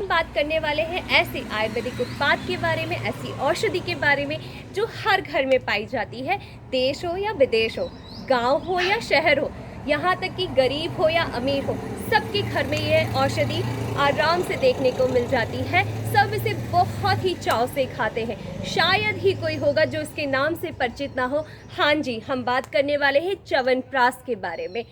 बात करने वाले हैं ऐसे आयुर्वेदिक उत्पाद के बारे में, ऐसी औषधि के बारे में जो हर घर में पाई जाती है, देश हो या विदेश हो, गांव हो या शहर हो, यहाँ तक कि गरीब हो या अमीर हो, सबके घर में ये औषधि आराम से देखने को मिल जाती है। सब इसे बहुत ही चाव से खाते हैं। शायद ही कोई होगा जो इसके नाम से परिचित ना हो। हाँ जी, हम बात करने वाले हैं च्यवनप्राश के बारे में।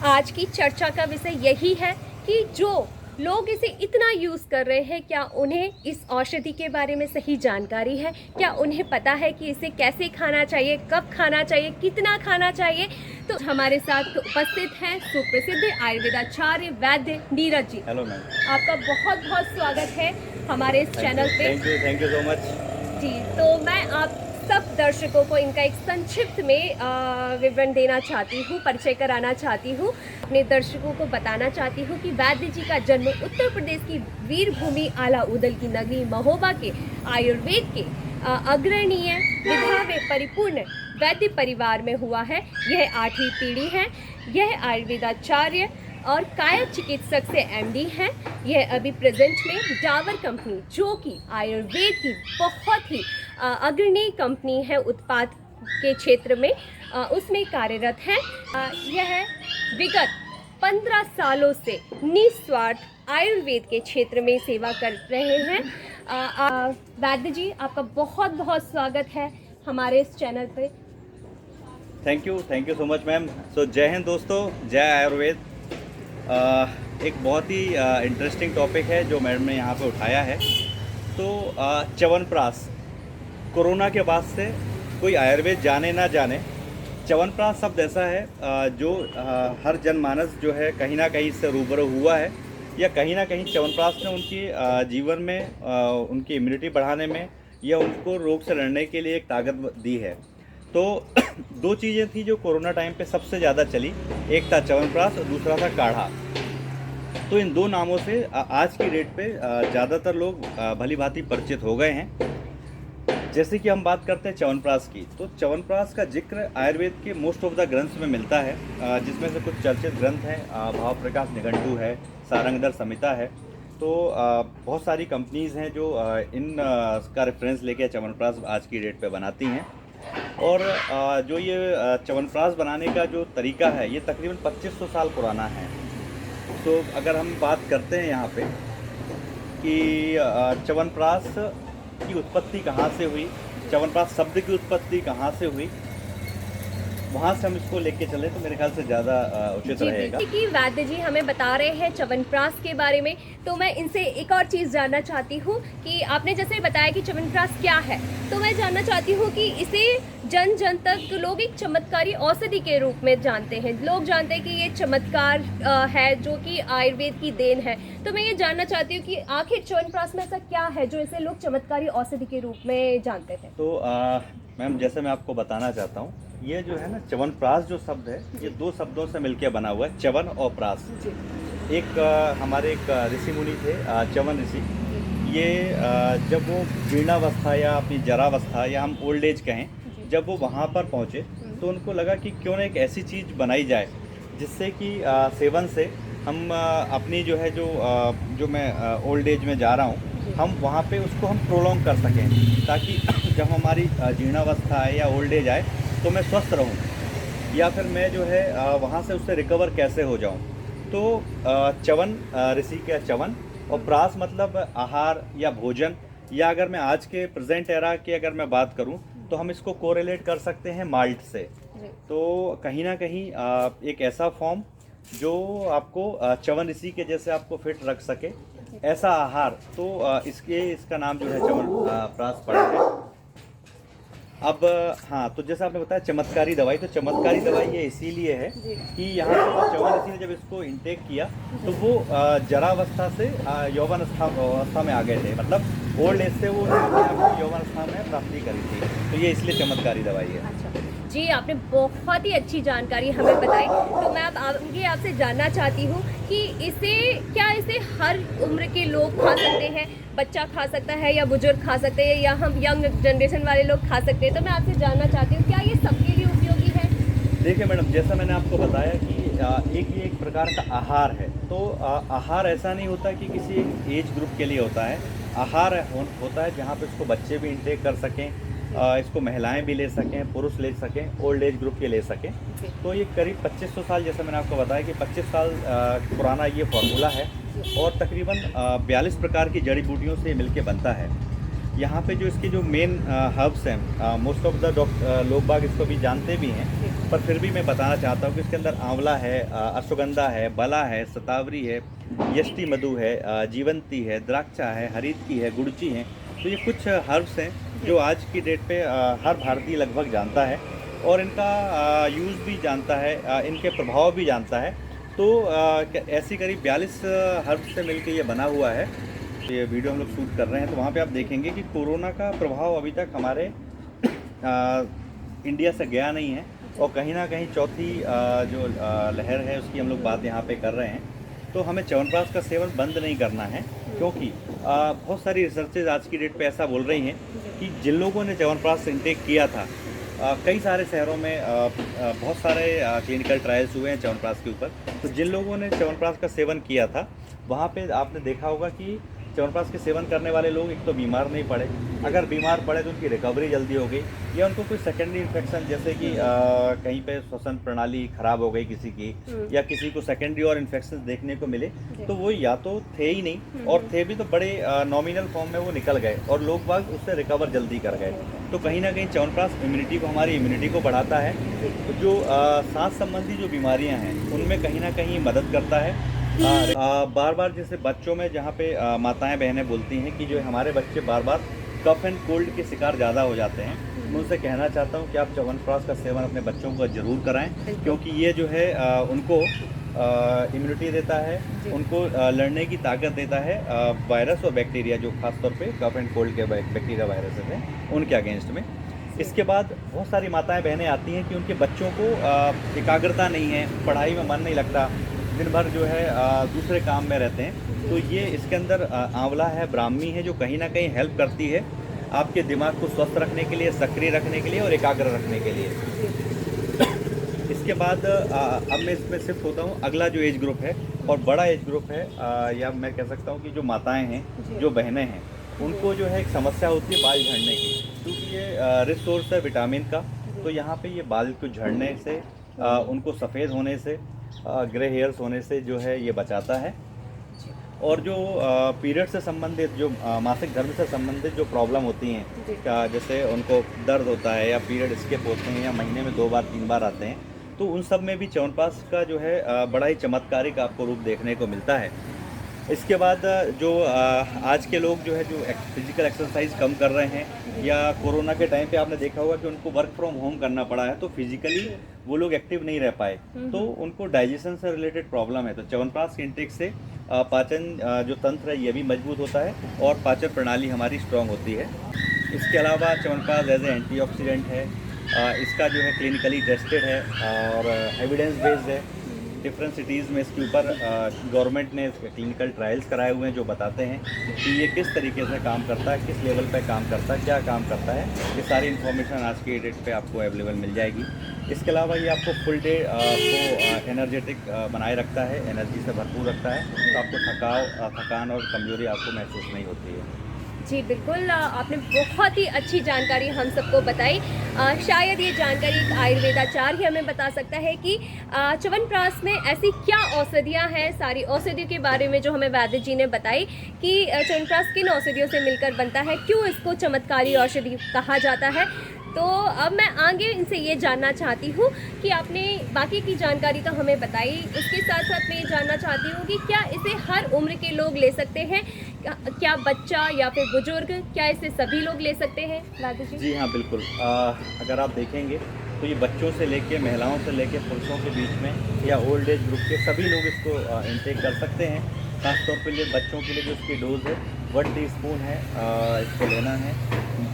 आज की चर्चा का विषय यही है कि जो लोग इसे इतना यूज़ कर रहे हैं, क्या उन्हें इस औषधि के बारे में सही जानकारी है? क्या उन्हें पता है कि इसे कैसे खाना चाहिए, कब खाना चाहिए, कितना खाना चाहिए? तो हमारे साथ उपस्थित हैं सुप्रसिद्ध आयुर्वेदाचार्य वैद्य नीरज जी। Hello ma'am. आपका बहुत बहुत स्वागत है हमारे इस चैनल पे। थैंक यू सो मच जी, तो मैं आप सब दर्शकों को इनका एक संक्षिप्त में विवरण देना चाहती हूँ, परिचय कराना चाहती हूँ। अपने दर्शकों को बताना चाहती हूँ कि वैद्य जी का जन्म उत्तर प्रदेश की वीर भूमि आला उदल की नगरी महोबा के आयुर्वेद के अग्रणीय विधा में परिपूर्ण वैद्य परिवार में हुआ है। यह 8वीं पीढ़ी है। यह आयुर्वेदाचार्य और काया चिकित्सक से एमडी हैं। यह अभी प्रेजेंट में डाबर कंपनी, जो कि आयुर्वेद की बहुत ही अग्रणी कंपनी है उत्पाद के क्षेत्र में, उसमें कार्यरत हैं। यह विगत 15 सालों से निस्वार्थ आयुर्वेद के क्षेत्र में सेवा कर रहे हैं। वैद्य जी, आपका बहुत बहुत स्वागत है हमारे इस चैनल पे। Thank you so much ma'am. So जय हिंद दोस्तों, जय आयुर्वेद। एक बहुत ही इंटरेस्टिंग टॉपिक है जो मैडम ने यहाँ पे उठाया है। तो च्यवनप्राश, कोरोना के बाद से कोई आयुर्वेद जाने ना जाने, च्यवनप्राश शब्द ऐसा है जो हर जनमानस जो है कहीं ना कहीं से रूबरू हुआ है, या कहीं ना कहीं च्यवनप्राश ने उनकी जीवन में उनकी इम्यूनिटी बढ़ाने में या उनको रोग से लड़ने के लिए एक ताकत दी है। तो दो चीज़ें थी जो कोरोना टाइम पे सबसे ज़्यादा चली, एक था च्यवनप्राश और दूसरा था काढ़ा। तो इन दो नामों से आज की डेट पे ज़्यादातर लोग भली भांति परिचित हो गए हैं। जैसे कि हम बात करते हैं च्यवनप्राश की, तो च्यवनप्राश का जिक्र आयुर्वेद के मोस्ट ऑफ द ग्रंथ्स में मिलता है, जिसमें से कुछ चर्चित ग्रंथ हैं। भाव प्रकाश निघंटु है, सारंगधर संहिता है। तो बहुत सारी कंपनीज़ हैं जो इन का रेफरेंस लेके च्यवनप्राश आज की डेट पे बनाती हैं। और जो ये च्यवनप्राश बनाने का जो तरीका है, ये तकरीबन 2500 साल पुराना है। तो अगर हम बात करते हैं यहाँ पे कि च्यवनप्राश की उत्पत्ति कहाँ से हुई, च्यवनप्राश शब्द की उत्पत्ति कहाँ से हुई, वहाँ से हम इसको लेके चले तो मेरे ख्याल से ज़्यादा उचित रहेगा। कि वैद्य जी हमें बता रहे हैं च्यवनप्राश के बारे में, तो मैं इनसे एक और चीज़ जानना चाहती हूँ कि आपने जैसे बताया कि च्यवनप्राश क्या है, तो मैं जानना चाहती हूँ कि इसे जन जन तक लोग एक चमत्कारी औषधि के रूप में जानते हैं। लोग जानते हैं कि ये चमत्कार है जो कि आयुर्वेद की देन है। तो मैं ये जानना चाहती हूँ कि आखिर च्यवनप्राश में ऐसा क्या है जो इसे लोग चमत्कारी औषधि के रूप में जानते थे। तो मैम, जैसे मैं आपको बताना चाहता हूँ, ये जो है ना च्यवनप्राश जो शब्द है, ये दो शब्दों से मिलकर बना हुआ है, च्यवन और प्राश। एक हमारे एक ऋषि मुनि थे, च्यवन ऋषि। ये जब वो जीर्णावस्था या अपनी जरावस्था या हम ओल्ड एज कहें, जब वो वहाँ पर पहुँचे तो उनको लगा कि क्यों ना एक ऐसी चीज़ बनाई जाए जिससे कि सेवन से हम अपनी जो है जो मैं ओल्ड एज में जा रहा हूँ, हम वहाँ पे उसको हम प्रोलॉन्ग कर सकें, ताकि जब हमारी जीर्णावस्था आए या ओल्ड एज आए तो मैं स्वस्थ रहूं, या फिर मैं जो है वहाँ से उससे रिकवर कैसे हो जाऊं। तो च्यवन ऋषि का च्यवन, और प्राश मतलब आहार या भोजन, या अगर मैं आज के प्रेजेंट एरा की अगर मैं बात करूं तो हम इसको कोरिलेट कर सकते हैं माल्ट से। तो कहीं ना कहीं एक ऐसा फॉर्म जो आपको च्यवन ऋषि के जैसे आपको फिट रख सके, ऐसा आहार। तो इसका नाम जो है च्यवनप्राश पड़ा है। अब हाँ, तो जैसा आपने बताया चमत्कारी दवाई, तो चमत्कारी दवाई ये इसीलिए है कि यहाँ पर च्यवन ऋषि ने जब इसको इंटेक किया तो वो जरावस्था से यौवन अवस्था में आ गए थे, मतलब ओल्ड एज से वो यौवन अवस्था में प्राप्ति करी थी। तो ये इसलिए चमत्कारी दवाई है। अच्छा जी, आपने बहुत ही अच्छी जानकारी हमें बताई। तो मैं अब आगे आपसे जानना चाहती हूँ कि इसे हर उम्र के लोग खा सकते हैं, बच्चा खा सकता है या बुजुर्ग खा सकते हैं, या हम यंग जनरेशन वाले लोग खा सकते हैं? तो मैं आपसे जानना चाहती हूँ क्या ये सबके लिए उपयोगी है? देखिए मैडम, जैसा मैंने आपको बताया कि एक ये एक प्रकार का आहार है। तो आहार ऐसा नहीं होता कि किसी एक एज ग्रुप के लिए होता है। आहार होता है जहाँ पे इसको बच्चे भी इंटेक कर सकें, इसको महिलाएं भी ले सकें, पुरुष ले सकें, ओल्ड एज ग्रुप के ले सकें। तो ये करीब 2500 साल, जैसा मैंने आपको बताया कि 25 साल पुराना ये फार्मूला है और तकरीबन 42 प्रकार की जड़ी बूटियों से मिलके बनता है। यहाँ पे जो इसके जो मेन हर्ब्स हैं, मोस्ट ऑफ द लोग बाग इसको भी जानते भी हैं, पर फिर भी मैं बताना चाहता हूँ कि इसके अंदर आंवला है, अश्वगंधा है, बला है, शतावरी है, यष्टि मधु है, जीवंती है, द्राक्षा है, हरीतकी है, गुड़ची है। तो ये कुछ हर्ब्स हैं जो आज की डेट पे हर भारतीय लगभग जानता है और इनका यूज़ भी जानता है, इनके प्रभाव भी जानता है। तो ऐसी करीब 42 हर्ब्स से मिलकर ये बना हुआ है। ये वीडियो हम लोग शूट कर रहे हैं, तो वहाँ पे आप देखेंगे कि कोरोना का प्रभाव अभी तक हमारे इंडिया से गया नहीं है और कहीं ना कहीं चौथी जो लहर है उसकी हम लोग बात यहाँ पे कर रहे हैं। तो हमें च्यवनप्राश का सेवन बंद नहीं करना है, क्योंकि बहुत सारी रिसर्चेज आज की डेट पे ऐसा बोल रही हैं कि जिन लोगों ने च्यवनप्राश इंटेक किया था, कई सारे शहरों में बहुत सारे क्लिनिकल ट्रायल्स हुए हैं च्यवनप्राश के ऊपर। तो जिन लोगों ने च्यवनप्राश का सेवन किया था, वहाँ पे आपने देखा होगा कि च्यवनप्राश के सेवन करने वाले लोग एक तो बीमार नहीं पड़े, अगर बीमार पड़े तो उनकी रिकवरी जल्दी हो गई, या उनको कोई सेकेंडरी इन्फेक्शन जैसे कि कहीं पे श्वसन प्रणाली खराब हो गई किसी की, या किसी को सेकेंडरी और इन्फेक्शन देखने को मिले, तो वो या तो थे ही नहीं और थे भी तो बड़े नॉमिनल फॉर्म में वो निकल गए और लोग बाग उससे रिकवर जल्दी कर गए। तो कहीं ना कहीं च्यवनप्राश इम्यूनिटी को, हमारी इम्यूनिटी को बढ़ाता है। तो जो सांस संबंधी जो बीमारियाँ हैं उनमें कहीं ना कहीं मदद करता है। बार बार जैसे बच्चों में जहाँ पे माताएं बहनें बोलती हैं कि जो हमारे बच्चे बार बार कफ एंड कोल्ड के शिकार ज़्यादा हो जाते हैं, मैं उनसे कहना चाहता हूँ कि आप च्यवनप्राश का सेवन अपने बच्चों को ज़रूर कराएं, क्योंकि ये जो है उनको इम्यूनिटी देता है, उनको लड़ने की ताकत देता है वायरस और बैक्टीरिया, जो खासतौर पे कफ एंड कोल्ड के बैक्टीरिया वायरस हैं उनके अगेंस्ट में। इसके बाद बहुत सारी माताएं बहनें आती हैं कि उनके बच्चों को एकाग्रता नहीं है, पढ़ाई में मन नहीं लगता, दिन भर जो है दूसरे काम में रहते हैं। तो ये इसके अंदर आंवला है, ब्राह्मी है, जो कहीं ना कहीं हेल्प करती है आपके दिमाग को स्वस्थ रखने के लिए, सक्रिय रखने के लिए और एकाग्र रखने के लिए। इसके बाद अब मैं इसमें शिफ्ट होता हूँ। अगला जो एज ग्रुप है और बड़ा एज ग्रुप है, या मैं कह सकता हूँ कि जो माताएं हैं, जो बहनें हैं, उनको जो है एक समस्या होती है बाल झड़ने की, क्योंकि ये रिच सोर्स है विटामिन का। तो यहाँ पे ये बाल को झड़ने से, उनको सफ़ेद होने से, ग्रे हेयर्स होने से जो है ये बचाता है। और जो पीरियड से संबंधित, जो मासिक धर्म से संबंधित जो प्रॉब्लम होती हैं, जैसे उनको दर्द होता है या पीरियड स्किप होते हैं या महीने में 2 बार 3 बार आते हैं, तो उन सब में भी च्यवनप्राश का जो है बड़ा ही चमत्कारिक आपको रूप देखने को मिलता है। इसके बाद जो आज के लोग जो है जो फिजिकल एक्सरसाइज कम कर रहे हैं, या कोरोना के टाइम पे आपने देखा होगा कि उनको वर्क फ्रॉम होम करना पड़ा है, तो फिजिकली वो लोग एक्टिव नहीं रह पाए, तो उनको डाइजेशन से रिलेटेड प्रॉब्लम है। तो च्यवनप्राश के इंटेक से पाचन जो तंत्र है ये भी मजबूत होता है और पाचन प्रणाली हमारी स्ट्रांग होती है। इसके अलावा च्यवनप्राश एज ए एंटीऑक्सीडेंट है, इसका जो है क्लिनिकली टेस्टेड है और एविडेंस बेस्ड है। डिफरेंट सिटीज़ में इसके ऊपर गवर्नमेंट ने क्लिनिकल ट्रायल्स कराए हुए हैं जो बताते हैं कि ये किस तरीके से काम करता है, किस लेवल पे काम करता है, क्या काम करता है। ये सारी इन्फॉर्मेशन आज की डेट पे आपको अवेलेबल मिल जाएगी। इसके अलावा ये आपको फुल डे आपको एनर्जेटिक बनाए रखता है, एनर्जी से भरपूर रखता है, तो आपको थकान और कमजोरी आपको महसूस नहीं होती है। जी बिल्कुल, आपने बहुत ही अच्छी जानकारी हम सबको बताई। शायद ये जानकारी एक आयुर्वेदाचार्य हमें बता सकता है कि च्यवनप्राश में ऐसी क्या औषधियाँ हैं। सारी औषधियों के बारे में जो हमें वैद्य जी ने बताई कि च्यवनप्राश किन औषधियों से मिलकर बनता है, क्यों इसको चमत्कारी औषधि कहा जाता है। तो अब मैं आगे इनसे ये जानना चाहती हूँ कि आपने बाकी की जानकारी तो हमें बताई, उसके साथ साथ मैं ये जानना चाहती हूँ कि क्या इसे हर उम्र के लोग ले सकते हैं, क्या बच्चा या फिर बुजुर्ग, क्या इसे सभी लोग ले सकते हैं वैद्य जी? जी हाँ, बिल्कुल। अगर आप देखेंगे तो ये बच्चों से लेके, महिलाओं से लेके, पुरुषों के बीच में या ओल्ड एज ग्रुप के सभी लोग इसको इंटेक कर सकते हैं। खासतौर पे लिए बच्चों के लिए जो इसकी डोज है 1 टीस्पून है, इसको लेना है,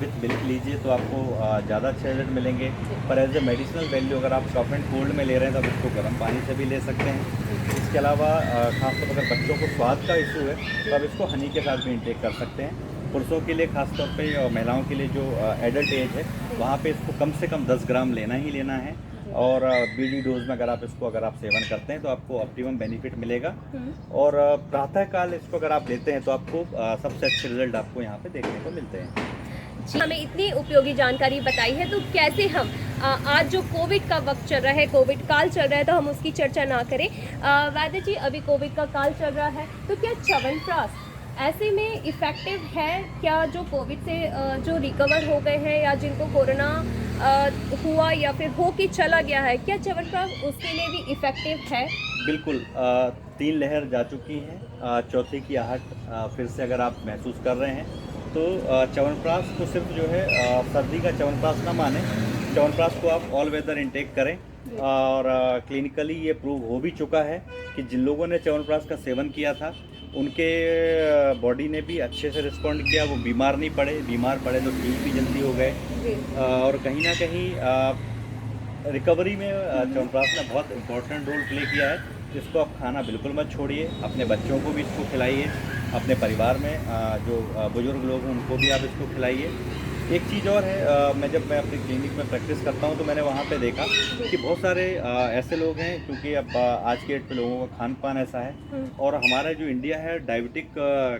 विथ मिल्क लीजिए तो आपको ज़्यादा अच्छे रिजल्ट मिलेंगे। पर एज ए मेडिसिनल वैल्यू अगर आप कफ एंड कोल्ड में ले रहे हैं तो आप इसको गर्म पानी से भी ले सकते हैं। इसके अलावा खासतौर पर अगर बच्चों को स्वाद का इशू है तो आप इसको हनी के साथ भी इंटेक कर सकते हैं। पुरुषों के लिए खासतौर पे और महिलाओं के लिए जो एडल्ट एज है वहाँ पे इसको कम से कम 10 ग्राम लेना ही लेना है। और बीडी डोज में अगर आप सेवन करते हैं तो आपको ऑप्टिमम बेनिफिट मिलेगा। और प्रातःकाल इसको अगर आप लेते हैं तो आपको सबसे अच्छे रिजल्ट आपको यहाँ पे देखने को मिलते हैं। जी, हमें इतनी उपयोगी जानकारी बताई है, तो कैसे हम आज जो कोविड का वक्त चल रहा है, कोविड काल चल रहा है, तो हम उसकी चर्चा ना करें। वैद्य जी, अभी कोविड का काल चल रहा है, तो क्या च्यवनप्राश ऐसे में इफ़ेक्टिव है क्या, जो कोविड से जो रिकवर हो गए हैं या जिनको कोरोना हुआ या फिर हो के चला गया है, क्या च्यवनप्राश उसके लिए भी इफ़ेक्टिव है? बिल्कुल, 3 लहर जा चुकी हैं, चौथे की आहट फिर से अगर आप महसूस कर रहे हैं तो च्यवनप्राश को सिर्फ जो है सर्दी का च्यवनप्राश ना माने, च्यवनप्राश को आप ऑल वेदर इनटेक करें। और क्लिनिकली ये प्रूव हो भी चुका है कि जिन लोगों ने च्यवनप्राश का सेवन किया था उनके बॉडी ने भी अच्छे से रिस्पॉन्ड किया, वो बीमार नहीं पड़े, बीमार पड़े तो ठीक भी जल्दी हो गए। और कहीं ना कहीं रिकवरी में च्यवनप्राश ने बहुत इंपॉर्टेंट रोल प्ले किया है। इसको आप खाना बिल्कुल मत छोड़िए, अपने बच्चों को भी इसको खिलाइए, अपने परिवार में जो बुजुर्ग लोग हैं उनको भी आप इसको खिलाइए। एक चीज़ और है, जब मैं अपनी क्लिनिक में प्रैक्टिस करता हूँ तो मैंने वहाँ पे देखा कि बहुत सारे ऐसे लोग हैं, क्योंकि अब आज के डेट पे लोगों का खान पान ऐसा है और हमारा जो इंडिया है डायबिटिक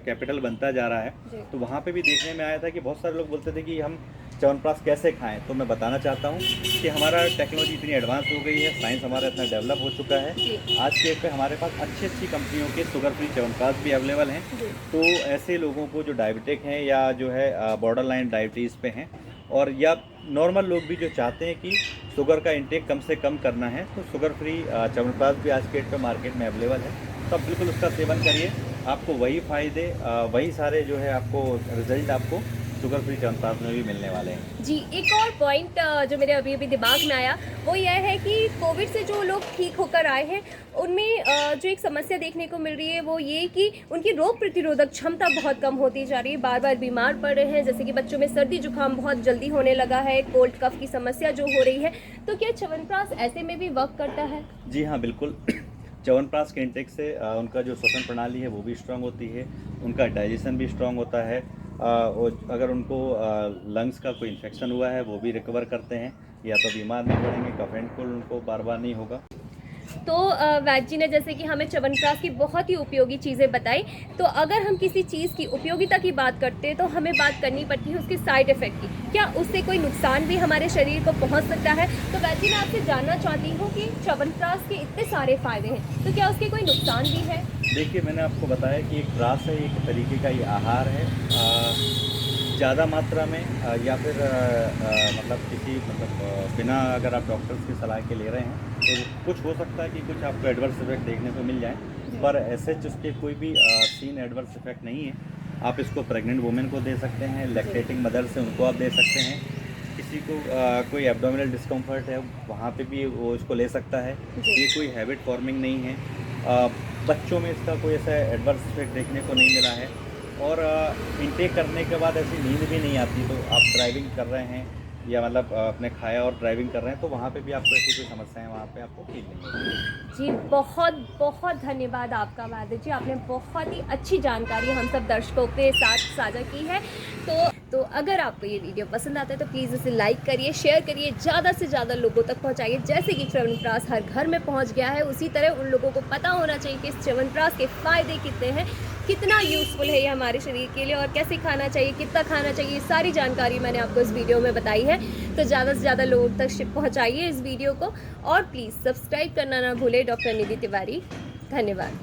कैपिटल बनता जा रहा है, तो वहाँ पे भी देखने में आया था कि बहुत सारे लोग बोलते थे कि हम च्यवनप्राश कैसे खाएं। तो मैं बताना चाहता हूँ कि हमारा टेक्नोलॉजी इतनी एडवांस हो गई है, साइंस हमारा इतना डेवलप हो चुका है, आज के डेट पे हमारे पास अच्छी कंपनियों के शुगर फ्री च्यवनप्राश भी अवेलेबल हैं। तो ऐसे लोगों को जो डायबिटिक हैं या जो है बॉर्डर लाइन डायबिटीज़ पे हैं, और या नॉर्मल लोग भी जो चाहते हैं कि शुगर का इंटेक कम से कम करना है, तो शुगर फ्री च्यवनप्राश भी आज के डेट पे मार्केट में अवेलेबल है। तो आप बिल्कुल उसका सेवन करिए, आपको वही फ़ायदे वही सारे जो है आपको रिजल्ट आपको शुगर फ्री च्यवनप्राश में भी मिलने वाले हैं। जी, एक और पॉइंट जो मेरे अभी दिमाग में आया वो यह है कि कोविड से जो लोग ठीक होकर आए हैं उनमें जो एक समस्या देखने को मिल रही है वो ये कि उनकी रोग प्रतिरोधक क्षमता बहुत कम होती जा रही है, बार बार बीमार पड़ रहे हैं। जैसे कि बच्चों में सर्दी जुकाम बहुत जल्दी होने लगा है, कोल्ड कफ की समस्या जो हो रही है, तो क्या च्यवनप्राश ऐसे में भी वर्क करता है? जी हाँ, बिल्कुल। च्यवनप्राश के इंटेक से उनका जो श्वसन प्रणाली है वो भी स्ट्रांग होती है, उनका डाइजेशन भी स्ट्रांग होता है, और अगर उनको लंग्स का कोई इन्फेक्शन हुआ है वो भी रिकवर करते हैं, या तो बीमार नहीं पड़ेंगे, कफ एंड कोल्ड उनको बार बार नहीं होगा। तो वैद्य जी ने जैसे कि हमें च्यवनप्राश की बहुत ही उपयोगी चीज़ें बताई, तो अगर हम किसी चीज़ की उपयोगिता की बात करते हैं तो हमें बात करनी पड़ती है उसके साइड इफ़ेक्ट की। क्या उससे कोई नुकसान भी हमारे शरीर को पहुंच सकता है? तो वैद्य जी, मैं आपसे जानना चाहती हूँ कि च्यवनप्राश के इतने सारे फ़ायदे हैं, तो क्या उसके कोई नुकसान भी है? देखिए, मैंने आपको बताया कि एक प्राश है, एक तरीके का ये आहार है। ज़्यादा मात्रा में या फिर बिना अगर आप डॉक्टर्स की सलाह के ले रहे हैं तो कुछ हो सकता है कि कुछ आपको एडवर्स इफेक्ट देखने को मिल जाए, पर ऐसे उसके कोई भी सीन एडवर्स इफेक्ट नहीं है। आप इसको प्रेग्नेंट वुमेन को दे सकते हैं, लैक्टेटिंग मदर से उनको आप दे सकते हैं, किसी को कोई एब्डोमिनल डिस्कम्फर्ट है वहाँ पे भी वो इसको ले सकता है। ये कोई हैबिट फॉर्मिंग नहीं है। बच्चों में इसका कोई ऐसा एडवर्स इफेक्ट देखने को नहीं मिला है, और इनटेक करने के बाद ऐसी नींद भी नहीं आती। तो आप ड्राइविंग कर रहे हैं या अपने खाया और ड्राइविंग कर रहे हैं तो वहाँ पे भी आपको ऐसी कोई समस्याएं वहाँ पे आपको फील नहीं होगी। जी, बहुत बहुत धन्यवाद आपका वैद्य जी, आपने बहुत ही अच्छी जानकारी हम सब दर्शकों के साथ साझा की है। तो अगर आपको ये वीडियो पसंद आता है तो प्लीज़ इसे लाइक करिए, शेयर करिए, ज़्यादा से ज़्यादा लोगों तक पहुंचाइए। जैसे कि च्यवनप्राश हर घर में पहुंच गया है, उसी तरह उन लोगों को पता होना चाहिए कि इस च्यवनप्राश के फ़ायदे कितने हैं, कितना यूज़फुल है ये हमारे शरीर के लिए, और कैसे खाना चाहिए, कितना खाना चाहिए, सारी जानकारी मैंने आपको इस वीडियो में बताई है। तो ज़्यादा से ज़्यादा लोगों तक पहुँचाइए इस वीडियो को, और प्लीज़ सब्सक्राइब करना ना भूलें। डॉक्टर निधि तिवारी, धन्यवाद।